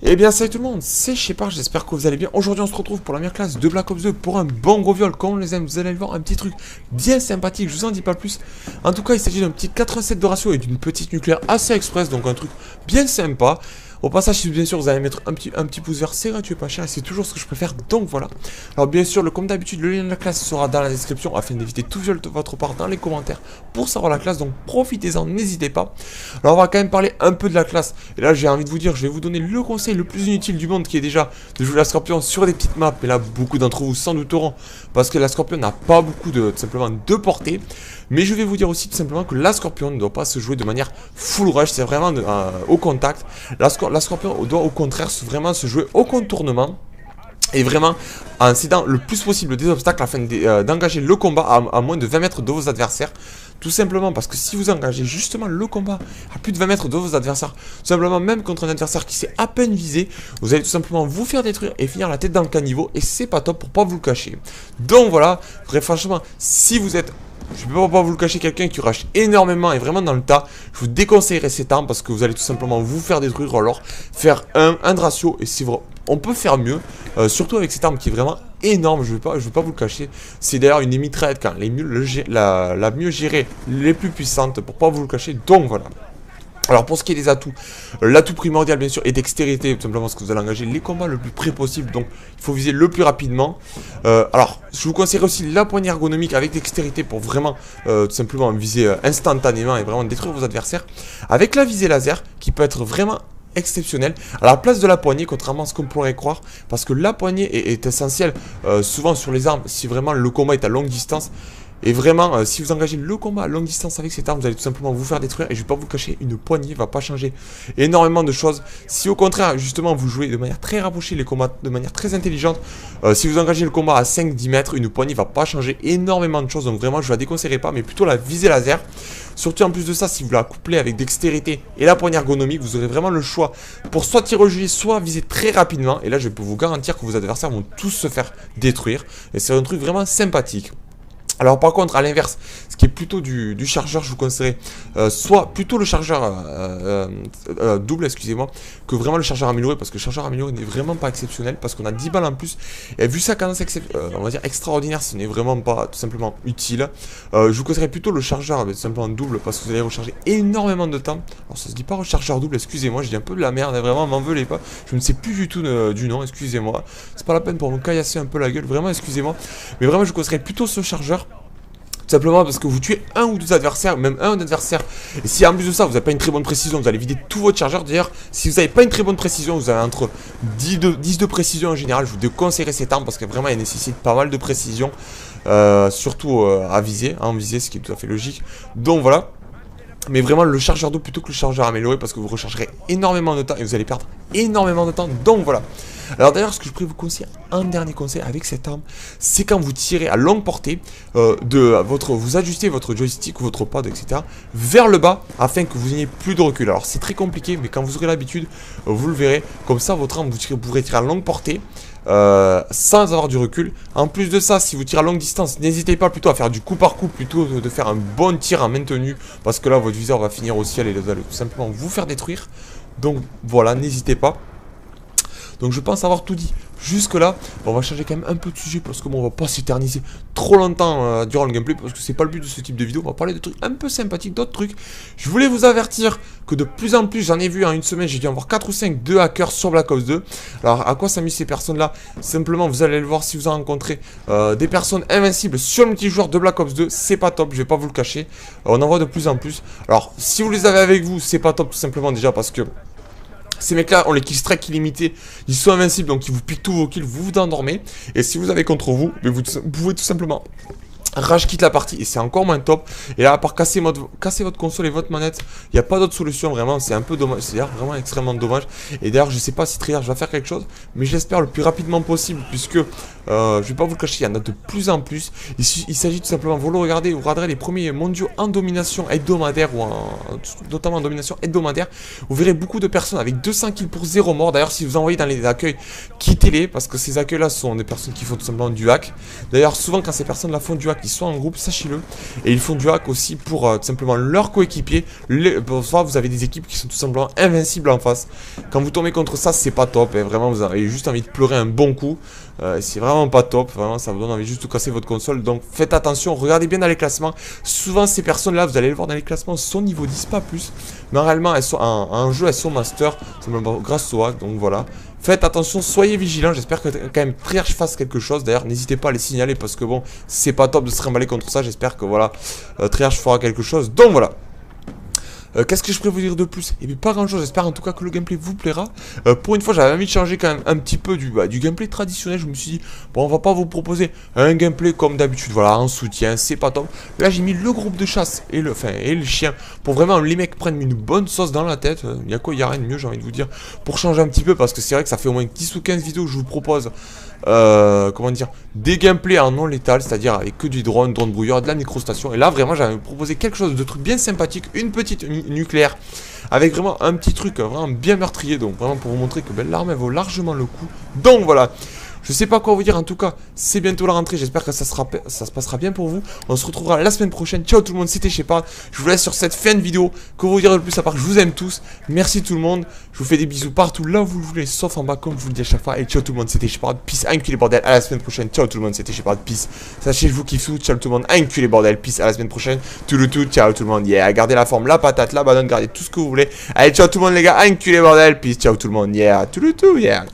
Eh bien salut tout le monde, c'est Shepard, j'espère que vous allez bien. Aujourd'hui on se retrouve pour la meilleure classe de Black Ops 2 pour un bon gros viol comme on les aime. Vous allez le voir, un petit truc bien sympathique, je vous en dis pas plus. En tout cas il s'agit d'un petit 87 de ratio et d'une petite nucléaire assez express, donc un truc bien sympa. Au passage, si bien sûr vous allez mettre un petit pouce vert, c'est gratuit, pas cher, et c'est toujours ce que je préfère, donc voilà. Alors bien sûr, comme d'habitude, le lien de la classe sera dans la description afin d'éviter tout viol de votre part dans les commentaires pour savoir la classe, donc profitez-en, n'hésitez pas. Alors on va quand même parler un peu de la classe, et là j'ai envie de vous dire, je vais vous donner le conseil le plus inutile du monde qui est déjà de jouer la Scorpion sur des petites maps, et là beaucoup d'entre vous s'en douteront, parce que la Scorpion n'a pas beaucoup tout simplement de portée. Mais je vais vous dire aussi tout simplement que la Scorpion ne doit pas se jouer de manière full rush, c'est vraiment au contact. La Scorpion doit au contraire vraiment se jouer au contournement. Et vraiment en cédant le plus possible des obstacles afin d'engager le combat à moins de 20 mètres de vos adversaires. Tout simplement parce que si vous engagez justement le combat à plus de 20 mètres de vos adversaires, tout simplement même contre un adversaire qui s'est à peine visé, vous allez tout simplement vous faire détruire et finir la tête dans le caniveau. Et c'est pas top pour pas vous le cacher. Donc voilà, franchement, si vous êtes... Je ne peux pas vous le cacher, quelqu'un qui rush énormément et vraiment dans le tas, je vous déconseillerais cette arme parce que vous allez tout simplement vous faire détruire ou alors faire un de ratio et c'est vrai, on peut faire mieux, surtout avec cette arme qui est vraiment énorme, je vais pas vous le cacher. C'est d'ailleurs une des mitraillettes quand la mieux gérée, les plus puissantes pour pas vous le cacher, donc voilà. Alors pour ce qui est des atouts, l'atout primordial bien sûr est dextérité, tout simplement parce que vous allez engager les combats le plus près possible, donc il faut viser le plus rapidement. Alors je vous conseillerais aussi la poignée ergonomique avec dextérité pour vraiment tout simplement viser instantanément et vraiment détruire vos adversaires. Avec la visée laser qui peut être vraiment exceptionnelle à la place de la poignée, contrairement à ce qu'on pourrait croire, parce que la poignée est essentielle souvent sur les armes si vraiment le combat est à longue distance. Et vraiment, si vous engagez le combat à longue distance avec cette arme, vous allez tout simplement vous faire détruire. Et je vais pas vous le cacher, une poignée va pas changer énormément de choses. Si au contraire, justement, vous jouez de manière très rapprochée les combats de manière très intelligente, si vous engagez le combat à 5-10 mètres, une poignée va pas changer énormément de choses. Donc vraiment, je la déconseillerais pas, mais plutôt la visée laser. Surtout en plus de ça, si vous la couplez avec dextérité et la poignée ergonomique, vous aurez vraiment le choix pour soit tirer au gilet, soit viser très rapidement. Et là, je peux vous garantir que vos adversaires vont tous se faire détruire. Et c'est un truc vraiment sympathique. Alors par contre à l'inverse, ce qui est plutôt du chargeur, je vous conseillerais soit plutôt le chargeur double, excusez-moi, que vraiment le chargeur amélioré, parce que le chargeur amélioré n'est vraiment pas exceptionnel, parce qu'on a 10 balles en plus, et vu sa cadence on va dire extraordinaire, ce n'est vraiment pas tout simplement utile. Je vous conseillerais plutôt le chargeur tout simplement double, parce que vous allez recharger énormément de temps. Alors ça se dit pas rechargeur double, excusez-moi, je dis un peu de la merde, vraiment m'en veulez pas, je ne sais plus du tout du nom, excusez-moi, c'est pas la peine pour me caillasser un peu la gueule, vraiment excusez-moi, mais vraiment je vous conseillerais plutôt ce chargeur. Tout simplement parce que vous tuez un ou deux adversaires, même un adversaire. Et si en plus de ça, vous n'avez pas une très bonne précision, vous allez vider tout votre chargeur. D'ailleurs, si vous n'avez pas une très bonne précision, vous avez entre 10 de précision en général. Je vous déconseillerais cette arme parce que vraiment, elle nécessite pas mal de précision. Surtout à viser, en viser, ce qui est tout à fait logique. Donc voilà. Mais vraiment le chargeur d'eau plutôt que le chargeur amélioré parce que vous rechargerez énormément de temps et vous allez perdre énormément de temps. Donc voilà. Alors d'ailleurs ce que je pourrais vous conseiller, un dernier conseil avec cette arme, c'est quand vous tirez à longue portée, vous ajustez votre joystick ou votre pad, etc. vers le bas afin que vous n'ayez plus de recul. Alors c'est très compliqué mais quand vous aurez l'habitude, vous le verrez. Comme ça votre arme vous pourrez tirer à longue portée. Sans avoir du recul. En plus de ça, si vous tirez à longue distance, n'hésitez pas plutôt à faire du coup par coup plutôt de faire un bon tir en maintenu, parce que là votre viseur va finir au ciel et vous allez tout simplement vous faire détruire. Donc voilà, n'hésitez pas. Donc je pense avoir tout dit jusque là. On va changer quand même un peu de sujet parce que bon, on va pas s'éterniser trop longtemps durant le gameplay parce que c'est pas le but de ce type de vidéo. On va parler de trucs un peu sympathiques, d'autres trucs. Je voulais vous avertir que de plus en plus, j'en ai vu en une semaine, j'ai dû en voir 4 ou 5 de hackers sur Black Ops 2. Alors à quoi s'amusent ces personnes là? Simplement vous allez le voir si vous en rencontrez des personnes invincibles sur le multijoueur de Black Ops 2. C'est pas top, je vais pas vous le cacher. On en voit de plus en plus. Alors si vous les avez avec vous, c'est pas top tout simplement déjà parce que ces mecs là, on les killstrike illimités, ils sont invincibles donc ils vous piquent tous vos kills, vous vous endormez. Et si vous avez contre vous, vous pouvez tout simplement rage quitte la partie et c'est encore moins top. Et là à part casser votre console et votre manette, il n'y a pas d'autre solution vraiment, c'est un peu dommage, c'est vraiment extrêmement dommage. Et d'ailleurs je sais pas si Treyarch va faire quelque chose, mais j'espère le plus rapidement possible puisque je vais pas vous le cacher, il y en a de plus en plus. Il s'agit tout simplement, vous regarderez les premiers mondiaux en domination hebdomadaire ou notamment en domination hebdomadaire, vous verrez beaucoup de personnes avec 200 kills pour 0 mort. D'ailleurs si vous envoyez dans les accueils, quittez-les parce que ces accueils là sont des personnes qui font tout simplement du hack. D'ailleurs souvent quand ces personnes là font du hack, ils sont en groupe, sachez-le. Et ils font du hack aussi pour tout simplement leurs coéquipiers. Parfois, vous avez des équipes qui sont tout simplement invincibles en face. Quand vous tombez contre ça, c'est pas top. Hein. Vraiment, vous avez juste envie de pleurer un bon coup. C'est vraiment pas top. Vraiment, ça vous donne envie juste de casser votre console. Donc, faites attention. Regardez bien dans les classements. Souvent, ces personnes-là, vous allez les voir dans les classements, sont niveau 10, pas plus. Mais réellement, elles sont en jeu, elles sont master. Simplement grâce au hack. Donc, voilà. Faites attention, soyez vigilants. J'espère que quand même Triarch fasse quelque chose. D'ailleurs, n'hésitez pas à les signaler parce que bon, c'est pas top de se trimballer contre ça. J'espère que voilà, Triarch fera quelque chose. Donc voilà. Qu'est-ce que je pourrais vous dire de plus? Et bien pas grand chose, j'espère en tout cas que le gameplay vous plaira. Pour une fois j'avais envie de changer quand même un petit peu du gameplay traditionnel. Je me suis dit, bon on va pas vous proposer un gameplay comme d'habitude, voilà, en soutien, c'est pas top. Là j'ai mis le groupe de chasse et le chien pour vraiment les mecs prennent une bonne sauce dans la tête. Il y a quoi, il y a rien de mieux j'ai envie de vous dire, pour changer un petit peu parce que c'est vrai que ça fait au moins 10 ou 15 vidéos que je vous propose. Comment dire, des gameplays en non létal, c'est-à-dire avec que du drone brouilleur, de la microstation. Et là vraiment j'avais proposé quelque chose de truc bien sympathique, une petite nucléaire avec vraiment un petit truc vraiment bien meurtrier, donc vraiment pour vous montrer que ben, l'arme elle vaut largement le coup. Donc voilà. Je sais pas quoi vous dire, en tout cas, c'est bientôt la rentrée, j'espère que ça se passera bien pour vous. On se retrouvera la semaine prochaine. Ciao tout le monde, c'était Shepard. Je vous laisse sur cette fin de vidéo. Que vous dire de plus à part que je vous aime tous. Merci tout le monde. Je vous fais des bisous partout là où vous le voulez, sauf en bas comme je vous le dis à chaque fois. Et ciao tout le monde, c'était Shepard. Peace, les bordel. À la semaine prochaine. Ciao tout le monde, c'était Shepard. Peace. Sachez, je vous kiffe tout. Ciao tout le monde, les bordel. Peace, à la semaine prochaine. Tout le tout, ciao tout le monde. Yeah, gardez la forme, la patate, la banane, gardez tout ce que vous voulez. Allez, ciao tout le monde les gars. Les bordel. Peace, ciao tout le monde. Yeah, tout le tout, yeah.